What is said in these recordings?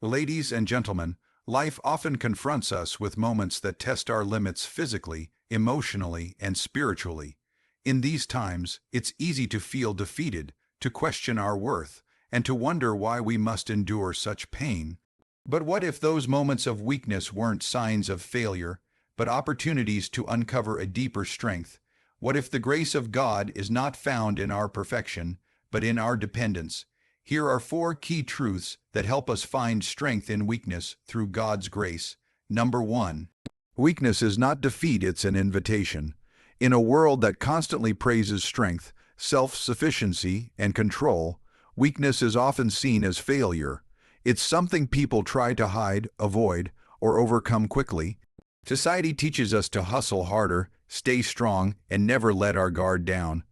Ladies and gentlemen, life often confronts us with moments that test our limits physically, emotionally, and spiritually. In these times, it's easy to feel defeated, to question our worth, and to wonder why we must endure such pain. But what if those moments of weakness weren't signs of failure, but opportunities to uncover a deeper strength? What if the grace of God is not found in our perfection, but in our dependence? Here are four key truths that help us find strength in weakness through God's grace. Number one, weakness is not defeat, it's an invitation. In a world that constantly praises strength, self-sufficiency, and control, weakness is often seen as failure. It's something people try to hide, avoid, or overcome quickly. Society teaches us to hustle harder, stay strong, and never let our guard down.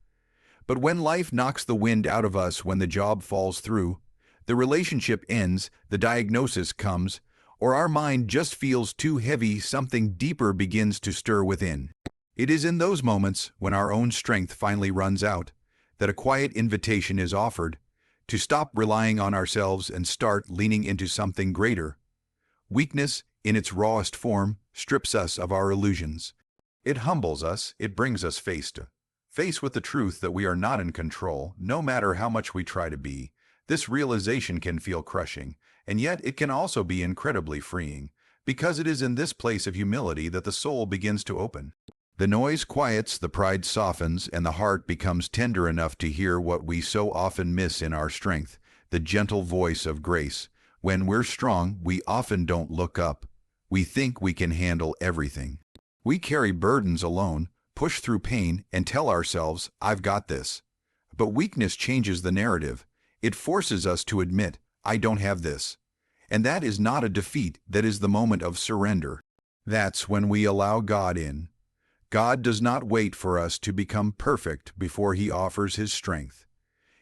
But when life knocks the wind out of us, when the job falls through, the relationship ends, the diagnosis comes, or our mind just feels too heavy, something deeper begins to stir within. It is in those moments, when our own strength finally runs out, that a quiet invitation is offered to stop relying on ourselves and start leaning into something greater. Weakness, in its rawest form, strips us of our illusions. It humbles us, it brings us face with the truth that we are not in control, no matter how much we try to be. This realization can feel crushing, and yet it can also be incredibly freeing, because it is in this place of humility that the soul begins to open. The noise quiets, the pride softens, and the heart becomes tender enough to hear what we so often miss in our strength, the gentle voice of grace. When we're strong, we often don't look up. We think we can handle everything. We carry burdens alone, push through pain, and tell ourselves, "I've got this." But weakness changes the narrative. It forces us to admit, "I don't have this." And that is not a defeat, that is the moment of surrender. That's when we allow God in. God does not wait for us to become perfect before He offers His strength.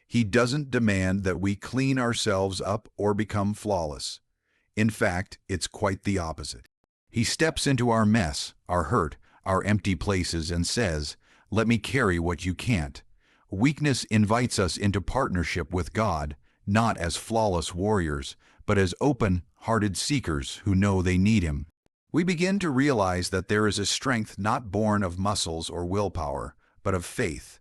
He doesn't demand that we clean ourselves up or become flawless. In fact, it's quite the opposite. He steps into our mess, our hurt, our empty places, and says, "Let me carry what you can't." Weakness invites us into partnership with God, not as flawless warriors, but as open-hearted seekers who know they need Him. We begin to realize that there is a strength not born of muscles or willpower, but of faith.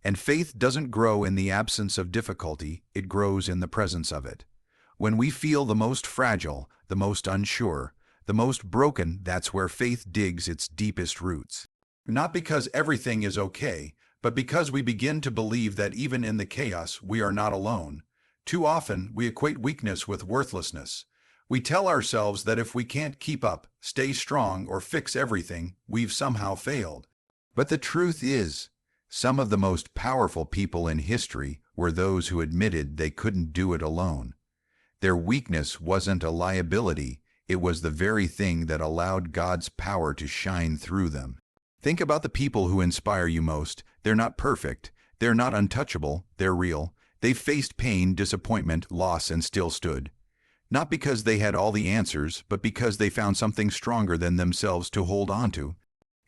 And faith doesn't grow in the absence of difficulty, it grows in the presence of it. When we feel the most fragile, the most unsure, the most broken, that's where faith digs its deepest roots. Not because everything is okay, but because we begin to believe that even in the chaos, we are not alone. Too often, we equate weakness with worthlessness. We tell ourselves that if we can't keep up, stay strong, or fix everything, we've somehow failed. But the truth is, some of the most powerful people in history were those who admitted they couldn't do it alone. Their weakness wasn't a liability, it was the very thing that allowed God's power to shine through them. Think about the people who inspire you most. They're not perfect, they're not untouchable, they're real. They faced pain, disappointment, loss, and still stood. Not because they had all the answers, but because they found something stronger than themselves to hold on to.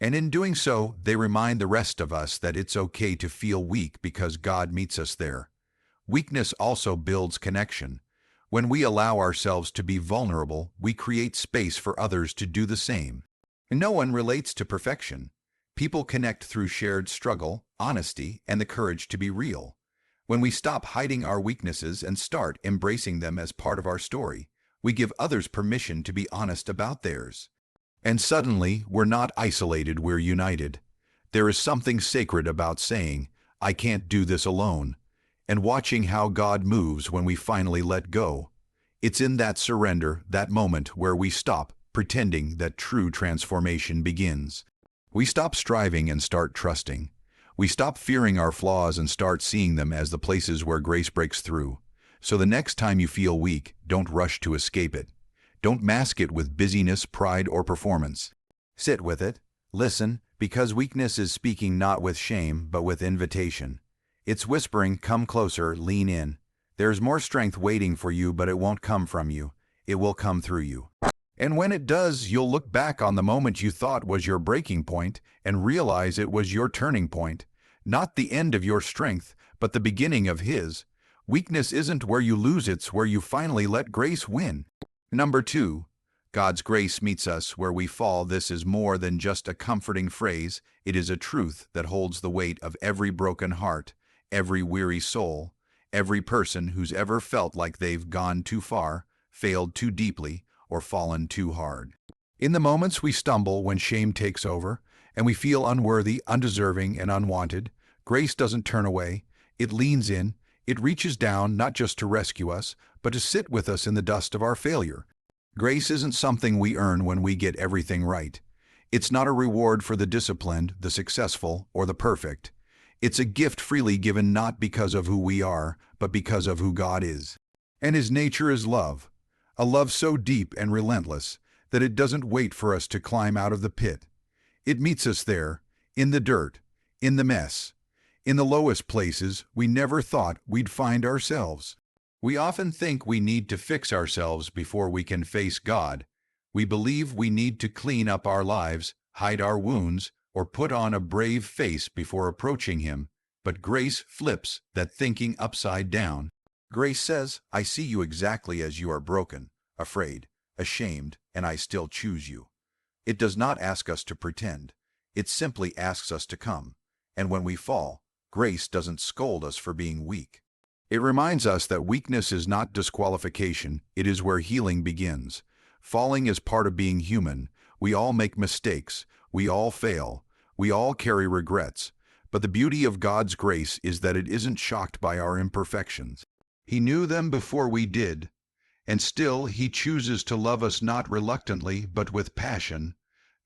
And in doing so, they remind the rest of us that it's okay to feel weak because God meets us there. Weakness also builds connection. When we allow ourselves to be vulnerable, we create space for others to do the same. No one relates to perfection. People connect through shared struggle, honesty, and the courage to be real. When we stop hiding our weaknesses and start embracing them as part of our story, we give others permission to be honest about theirs. And suddenly, we're not isolated, we're united. There is something sacred about saying, "I can't do this alone," and watching how God moves when we finally let go. It's in that surrender, that moment where we stop pretending, that true transformation begins. We stop striving and start trusting. We stop fearing our flaws and start seeing them as the places where grace breaks through. So the next time you feel weak, don't rush to escape it. Don't mask it with busyness, pride, or performance. Sit with it, listen, because weakness is speaking not with shame, but with invitation. It's whispering, "Come closer, lean in." There's more strength waiting for you, but it won't come from you. It will come through you. And when it does, you'll look back on the moment you thought was your breaking point and realize it was your turning point. Not the end of your strength, but the beginning of His. Weakness isn't where you lose, it's where you finally let grace win. Number 2. God's grace meets us where we fall. This is more than just a comforting phrase. It is a truth that holds the weight of every broken heart, every weary soul, every person who's ever felt like they've gone too far, failed too deeply, or fallen too hard. In the moments we stumble when shame takes over, and we feel unworthy, undeserving, and unwanted, grace doesn't turn away. It leans in. It reaches down not just to rescue us, but to sit with us in the dust of our failure. Grace isn't something we earn when we get everything right. It's not a reward for the disciplined, the successful, or the perfect. It's a gift freely given not because of who we are, but because of who God is. And His nature is love, a love so deep and relentless that it doesn't wait for us to climb out of the pit. It meets us there, in the dirt, in the mess, in the lowest places we never thought we'd find ourselves. We often think we need to fix ourselves before we can face God. We believe we need to clean up our lives, hide our wounds, or put on a brave face before approaching Him. But grace flips that thinking upside down. Grace says, I see you exactly as you are, broken, afraid, ashamed, and I still choose you. It does not ask us to pretend. It simply asks us to come. And when we fall, grace doesn't scold us for being weak. It reminds us that weakness is not disqualification. It is where healing begins. Falling is part of being human. We all make mistakes. We all fail. We all carry regrets. But the beauty of God's grace is that it isn't shocked by our imperfections. He knew them before we did, and still He chooses to love us not reluctantly, but with passion.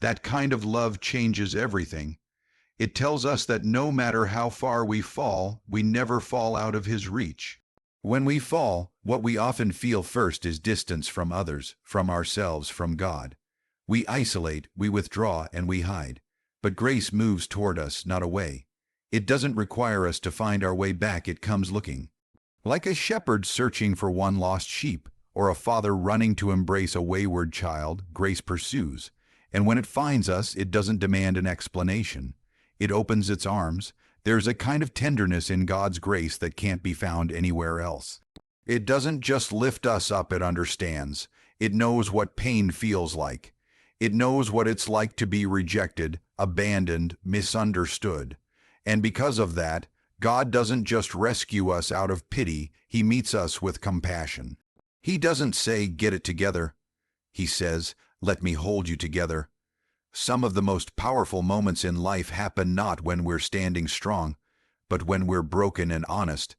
That kind of love changes everything. It tells us that no matter how far we fall, we never fall out of His reach. When we fall, what we often feel first is distance from others, from ourselves, from God. We isolate, we withdraw, and we hide. But grace moves toward us, not away. It doesn't require us to find our way back. It comes looking. Like a shepherd searching for one lost sheep, or a father running to embrace a wayward child, grace pursues. And when it finds us, it doesn't demand an explanation. It opens its arms. There's a kind of tenderness in God's grace that can't be found anywhere else. It doesn't just lift us up, it understands. It knows what pain feels like. It knows what it's like to be rejected, abandoned, misunderstood. And because of that, God doesn't just rescue us out of pity, He meets us with compassion. He doesn't say, get it together. He says, let me hold you together. Some of the most powerful moments in life happen not when we're standing strong, but when we're broken and honest.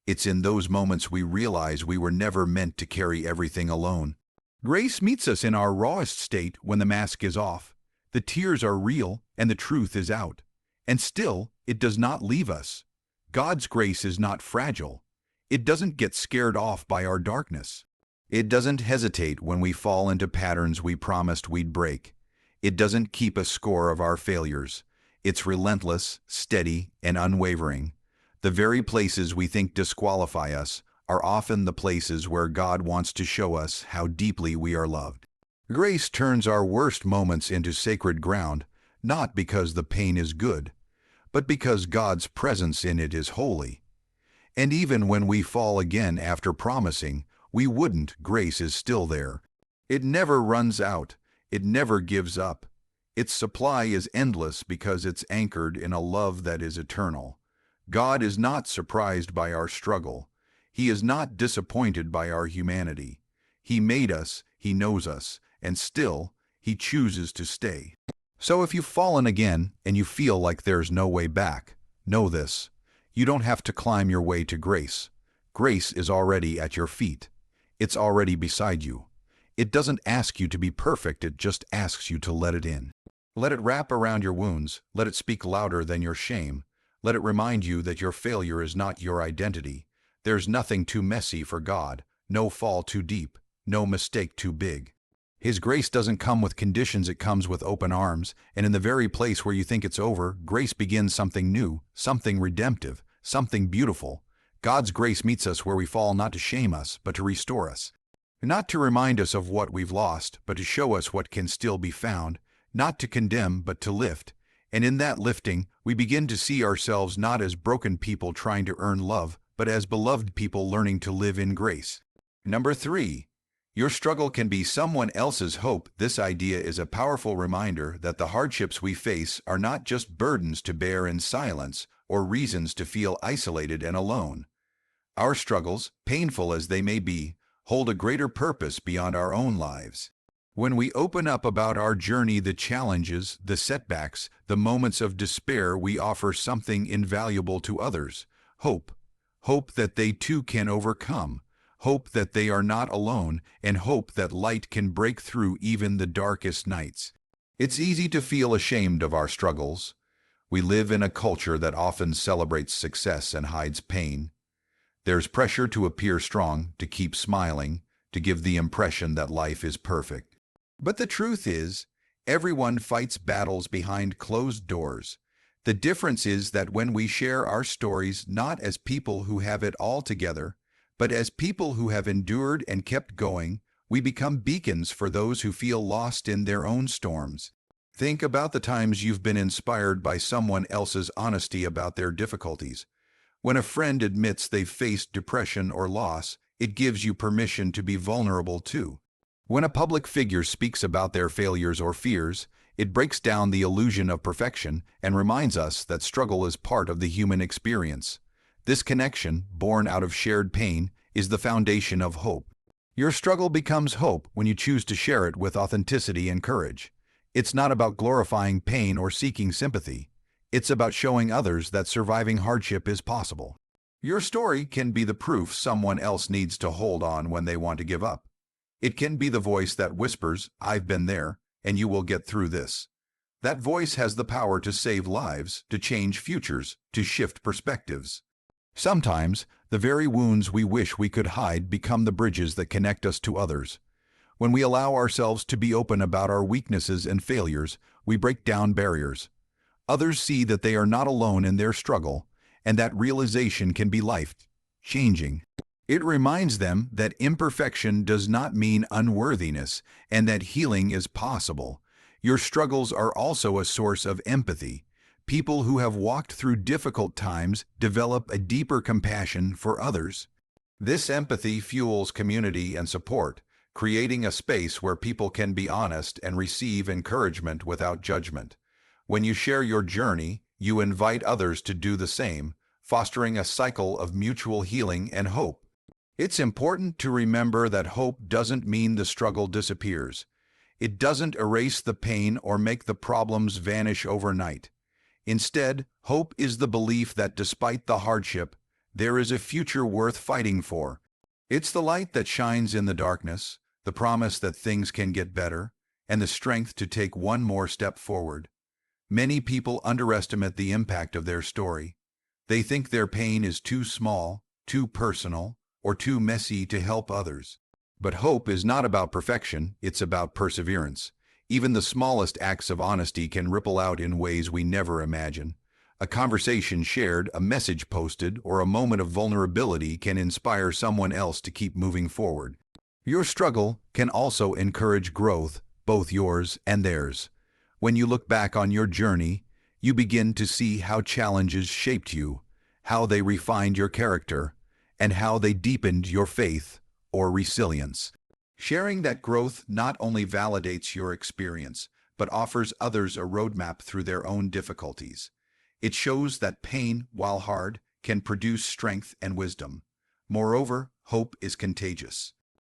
It's in those moments we realize we were never meant to carry everything alone. Grace meets us in our rawest state when the mask is off, the tears are real, and the truth is out. And still, it does not leave us. God's grace is not fragile. It doesn't get scared off by our darkness. It doesn't hesitate when we fall into patterns we promised we'd break. It doesn't keep a score of our failures. It's relentless, steady, and unwavering. The very places we think disqualify us are often the places where God wants to show us how deeply we are loved. Grace turns our worst moments into sacred ground, not because the pain is good, but because God's presence in it is holy. And even when we fall again after promising we wouldn't, grace is still there. It never runs out. It never gives up. Its supply is endless because it's anchored in a love that is eternal. God is not surprised by our struggle. He is not disappointed by our humanity. He made us, He knows us, and still, He chooses to stay. So if you've fallen again and you feel like there's no way back, know this. You don't have to climb your way to grace. Grace is already at your feet. It's already beside you. It doesn't ask you to be perfect, it just asks you to let it in. Let it wrap around your wounds, let it speak louder than your shame. Let it remind you that your failure is not your identity. There's nothing too messy for God, no fall too deep, no mistake too big. His grace doesn't come with conditions, it comes with open arms, and in the very place where you think it's over, grace begins something new, something redemptive, something beautiful. God's grace meets us where we fall not to shame us, but to restore us. Not to remind us of what we've lost, but to show us what can still be found. Not to condemn, but to lift. And in that lifting, we begin to see ourselves not as broken people trying to earn love, but as beloved people learning to live in grace. Number 3. Your struggle can be someone else's hope. This idea is a powerful reminder that the hardships we face are not just burdens to bear in silence or reasons to feel isolated and alone. Our struggles, painful as they may be, hold a greater purpose beyond our own lives. When we open up about our journey, the challenges, the setbacks, the moments of despair, we offer something invaluable to others: hope. Hope that they too can overcome. Hope that they are not alone, and hope that light can break through even the darkest nights. It's easy to feel ashamed of our struggles. We live in a culture that often celebrates success and hides pain. There's pressure to appear strong, to keep smiling, to give the impression that life is perfect. But the truth is, everyone fights battles behind closed doors. The difference is that when we share our stories not as people who have it all together, but as people who have endured and kept going, we become beacons for those who feel lost in their own storms. Think about the times you've been inspired by someone else's honesty about their difficulties. When a friend admits they've faced depression or loss, it gives you permission to be vulnerable too. When a public figure speaks about their failures or fears, it breaks down the illusion of perfection and reminds us that struggle is part of the human experience. This connection, born out of shared pain, is the foundation of hope. Your struggle becomes hope when you choose to share it with authenticity and courage. It's not about glorifying pain or seeking sympathy. It's about showing others that surviving hardship is possible. Your story can be the proof someone else needs to hold on when they want to give up. It can be the voice that whispers, "I've been there, and you will get through this." That voice has the power to save lives, to change futures, to shift perspectives. Sometimes, the very wounds we wish we could hide become the bridges that connect us to others. When we allow ourselves to be open about our weaknesses and failures, we break down barriers. Others see that they are not alone in their struggle, and that realization can be life-changing. It reminds them that imperfection does not mean unworthiness, and that healing is possible. Your struggles are also a source of empathy. People who have walked through difficult times develop a deeper compassion for others. This empathy fuels community and support, creating a space where people can be honest and receive encouragement without judgment. When you share your journey, you invite others to do the same, fostering a cycle of mutual healing and hope. It's important to remember that hope doesn't mean the struggle disappears. It doesn't erase the pain or make the problems vanish overnight. Instead, hope is the belief that despite the hardship, there is a future worth fighting for. It's the light that shines in the darkness, the promise that things can get better, and the strength to take one more step forward. Many people underestimate the impact of their story. They think their pain is too small, too personal, or too messy to help others. But hope is not about perfection, it's about perseverance. Even the smallest acts of honesty can ripple out in ways we never imagine. A conversation shared, a message posted, or a moment of vulnerability can inspire someone else to keep moving forward. Your struggle can also encourage growth, both yours and theirs. When you look back on your journey, you begin to see how challenges shaped you, how they refined your character, and how they deepened your faith or resilience. Sharing that growth not only validates your experience, but offers others a roadmap through their own difficulties. It shows that pain, while hard, can produce strength and wisdom. Moreover, hope is contagious.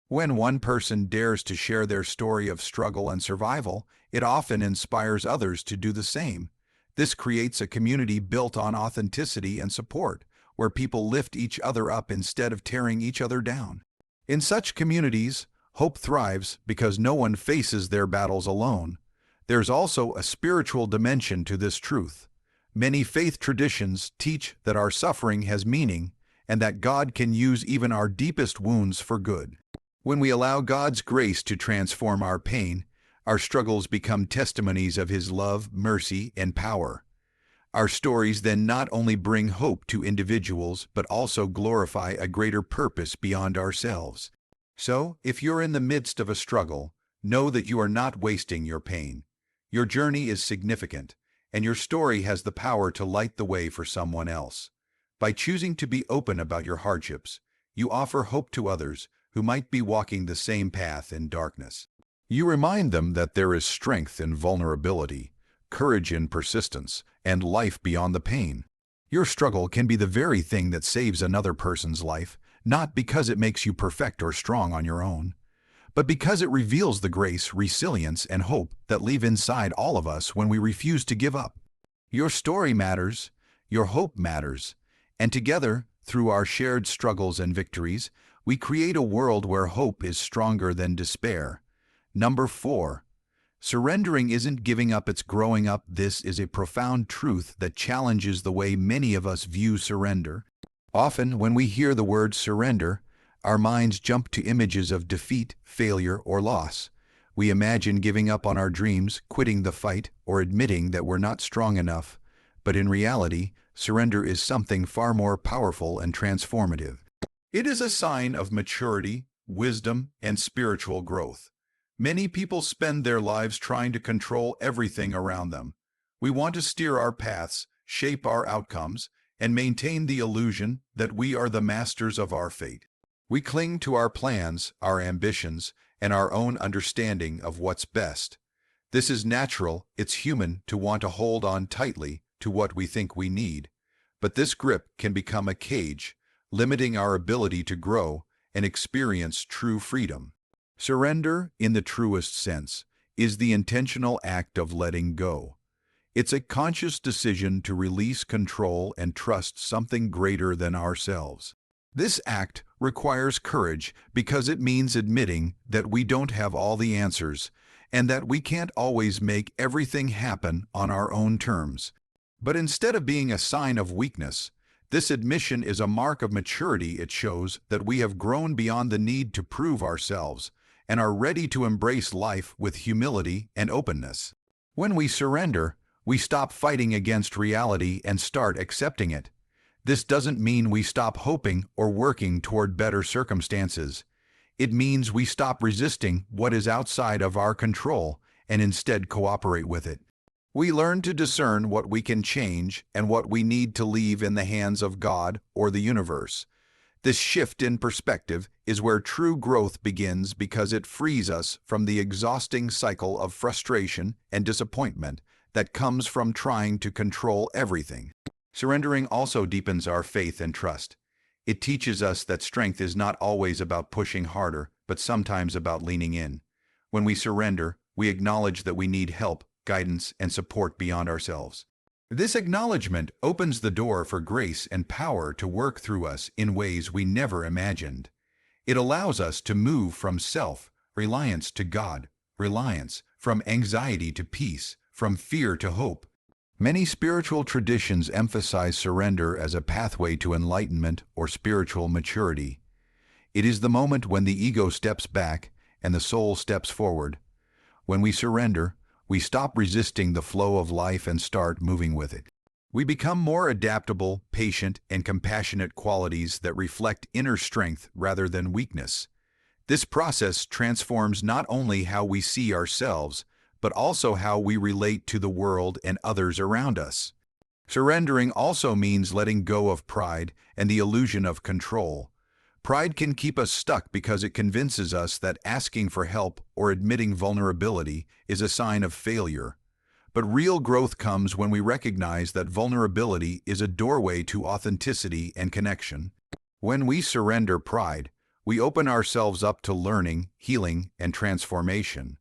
When one person dares to share their story of struggle and survival, it often inspires others to do the same. This creates a community built on authenticity and support, where people lift each other up instead of tearing each other down. In such communities, hope thrives because no one faces their battles alone. There's also a spiritual dimension to this truth. Many faith traditions teach that our suffering has meaning and that God can use even our deepest wounds for good. When we allow God's grace to transform our pain, our struggles become testimonies of His love, mercy, and power. Our stories then not only bring hope to individuals, but also glorify a greater purpose beyond ourselves. So, if you're in the midst of a struggle, know that you are not wasting your pain. Your journey is significant, and your story has the power to light the way for someone else. By choosing to be open about your hardships, you offer hope to others, who might be walking the same path in darkness. You remind them that there is strength in vulnerability, courage in persistence, and life beyond the pain. Your struggle can be the very thing that saves another person's life, not because it makes you perfect or strong on your own, but because it reveals the grace, resilience, and hope that live inside all of us when we refuse to give up. Your story matters, your hope matters, and together, through our shared struggles and victories, we create a world where hope is stronger than despair. Number 4. Surrendering isn't giving up, it's growing up. This is a profound truth that challenges the way many of us view surrender. Often, when we hear the word surrender, our minds jump to images of defeat, failure, or loss. We imagine giving up on our dreams, quitting the fight, or admitting that we're not strong enough. But in reality, surrender is something far more powerful and transformative. It is a sign of maturity, wisdom, and spiritual growth. Many people spend their lives trying to control everything around them. We want to steer our paths, shape our outcomes, and maintain the illusion that we are the masters of our fate. We cling to our plans, our ambitions, and our own understanding of what's best. This is natural, it's human to want to hold on tightly to what we think we need. But this grip can become a cage, limiting our ability to grow and experience true freedom. Surrender, in the truest sense, is the intentional act of letting go. It's a conscious decision to release control and trust something greater than ourselves. This act requires courage because it means admitting that we don't have all the answers and that we can't always make everything happen on our own terms. But instead of being a sign of weakness, this admission is a mark of maturity. It shows that we have grown beyond the need to prove ourselves and are ready to embrace life with humility and openness. When we surrender, we stop fighting against reality and start accepting it. This doesn't mean we stop hoping or working toward better circumstances. It means we stop resisting what is outside of our control and instead cooperate with it. We learn to discern what we can change and what we need to leave in the hands of God or the universe. This shift in perspective is where true growth begins because it frees us from the exhausting cycle of frustration and disappointment that comes from trying to control everything. Surrendering also deepens our faith and trust. It teaches us that strength is not always about pushing harder, but sometimes about leaning in. When we surrender, we acknowledge that we need help, guidance, and support beyond ourselves. This acknowledgement opens the door for grace and power to work through us in ways we never imagined. It allows us to move from self-reliance to God-reliance, from anxiety to peace, from fear to hope. Many spiritual traditions emphasize surrender as a pathway to enlightenment or spiritual maturity. It is the moment when the ego steps back and the soul steps forward. When we surrender, we stop resisting the flow of life and start moving with it. We become more adaptable, patient, and compassionate, qualities that reflect inner strength rather than weakness. This process transforms not only how we see ourselves, but also how we relate to the world and others around us. Surrendering also means letting go of pride and the illusion of control. Pride can keep us stuck because it convinces us that asking for help or admitting vulnerability is a sign of failure. But real growth comes when we recognize that vulnerability is a doorway to authenticity and connection. When we surrender pride, we open ourselves up to learning, healing, and transformation.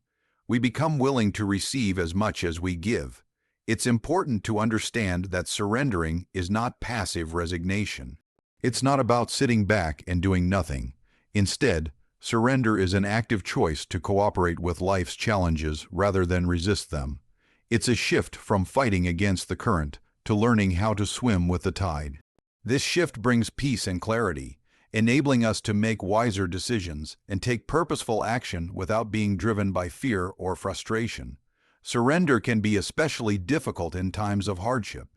We become willing to receive as much as we give. It's important to understand that surrendering is not passive resignation. It's not about sitting back and doing nothing. Instead, surrender is an active choice to cooperate with life's challenges rather than resist them. It's a shift from fighting against the current to learning how to swim with the tide. This shift brings peace and clarity, enabling us to make wiser decisions and take purposeful action without being driven by fear or frustration. Surrender can be especially difficult in times of hardship.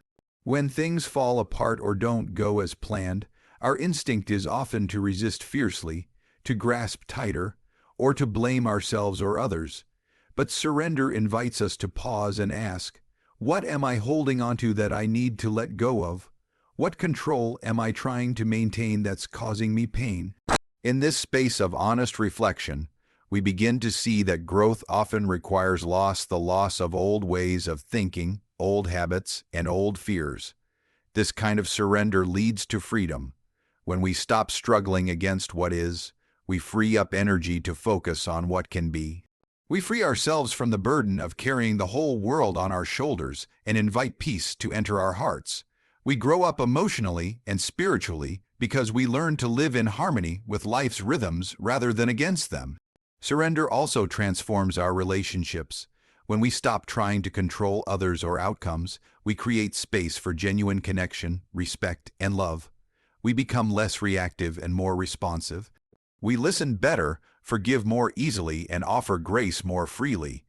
When things fall apart or don't go as planned, our instinct is often to resist fiercely, to grasp tighter, or to blame ourselves or others. But surrender invites us to pause and ask, what am I holding onto that I need to let go of? What control am I trying to maintain that's causing me pain? In this space of honest reflection, we begin to see that growth often requires the loss of old ways of thinking, old habits, and old fears. This kind of surrender leads to freedom. When we stop struggling against what is, we free up energy to focus on what can be. We free ourselves from the burden of carrying the whole world on our shoulders and invite peace to enter our hearts. We grow up emotionally and spiritually because we learn to live in harmony with life's rhythms rather than against them. Surrender also transforms our relationships. When we stop trying to control others or outcomes, we create space for genuine connection, respect, and love. We become less reactive and more responsive. We listen better, forgive more easily, and offer grace more freely.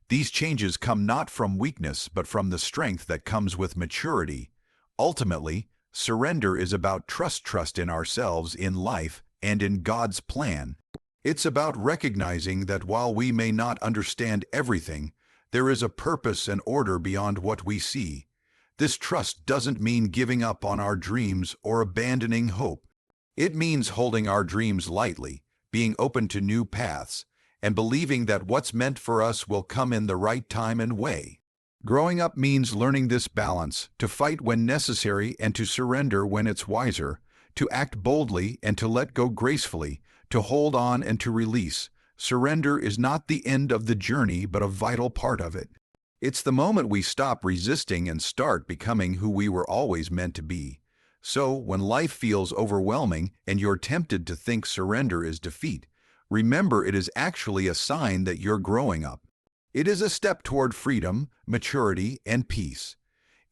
These changes come not from weakness, but from the strength that comes with maturity. Ultimately, surrender is about trust in ourselves, in life, and in God's plan. It's about recognizing that while we may not understand everything, there is a purpose and order beyond what we see. This trust doesn't mean giving up on our dreams or abandoning hope. It means holding our dreams lightly, being open to new paths, and believing that what's meant for us will come in the right time and way. Growing up means learning this balance, to fight when necessary and to surrender when it's wiser, to act boldly and to let go gracefully, to hold on and to release. Surrender is not the end of the journey, but a vital part of it. It's the moment we stop resisting and start becoming who we were always meant to be. So, when life feels overwhelming and you're tempted to think surrender is defeat, remember it is actually a sign that you're growing up. It is a step toward freedom, maturity, and peace.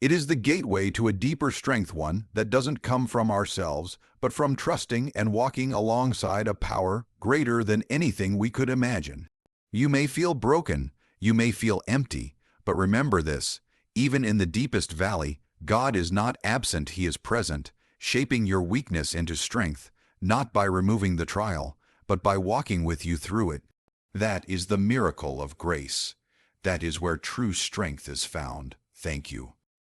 It is the gateway to a deeper strength, one that doesn't come from ourselves, but from trusting and walking alongside a power greater than anything we could imagine. You may feel broken, you may feel empty, but remember this: even in the deepest valley, God is not absent, He is present, shaping your weakness into strength, not by removing the trial, but by walking with you through it. That is the miracle of grace. That is where true strength is found. Thank you.